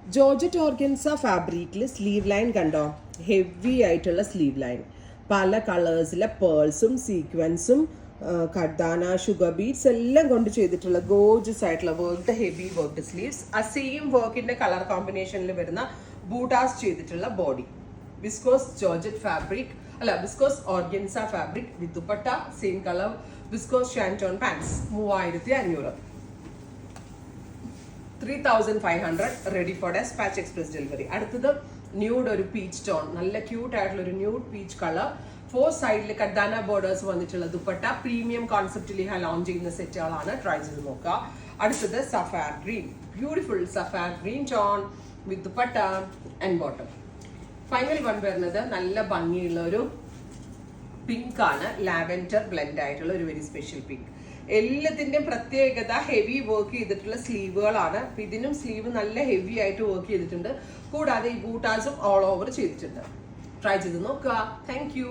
Georgette organza ഫാബ്രിക്കിൽ sleeve line കണ്ടോ, heavy ആയിട്ടുള്ള സ്ലീവ് ലൈൻ, പല കളേഴ്സിലെ പേൾസും സീക്വൻസും കർദാന ഷുഗർ ബീഡ്സ് എല്ലാം കൊണ്ട് ചെയ്തിട്ടുള്ള ഗോർജസ് ആയിട്ടുള്ള വർക്ക്ഡ് ഹെവി വർക്ക്ഡ് സ്ലീവ്സ്. ആ സെയിം വർക്കിന്റെ കളർ കോമ്പിനേഷനിൽ വരുന്ന ബൂട്ടാസ് ചെയ്തിട്ടുള്ള body. Viscose georgette fabric viscose organza fabric with dupatta, same colour viscose shantoon pants. 3500, 3500 ready for despatch express delivery. അടുത്തത് ന്യൂഡ്, ഒരു പീച്ച് ടോൺ, നല്ല ക്യൂട്ട് ആയിട്ടുള്ള ഒരു ന്യൂഡ് പീച്ച് കളർ. 4 സൈഡിൽ കർദാന ബോർഡേഴ്സ് വന്നിട്ടുള്ള ദുപ്പട്ട. പ്രീമിയം കോൺസെപ്റ്റിൽ ലോഞ്ച് ചെയ്യുന്ന സെറ്റുകളാണ്, ട്രൈ ചെയ്ത് നോക്കുക. അടുത്തത് സഫാർ ഗ്രീൻ, ബ്യൂട്ടിഫുൾ സഫാർ green tone with dupatta and bottom. Final one വരുന്നത് നല്ല ഭംഗിയുള്ള ഒരു പിങ്ക് ആണ്, ലാവെൻഡർ ബ്ലെൻഡ് ആയിട്ടുള്ള ഒരു വെരി സ്പെഷ്യൽ പിങ്ക്. എല്ലാത്തിന്റെയും പ്രത്യേകത ഹെവി വർക്ക് ചെയ്തിട്ടുള്ള സ്ലീവുകളാണ്. ഇതിനും സ്ലീവ് നല്ല ഹെവി ആയിട്ട് വർക്ക് ചെയ്തിട്ടുണ്ട്. കൂടാതെ ഈ ബൂട്ടാസും ഓൾ ഓവർ ചെയ്തിട്ടുണ്ട്. ട്രൈ ചെയ്ത് നോക്കുക. Thank you.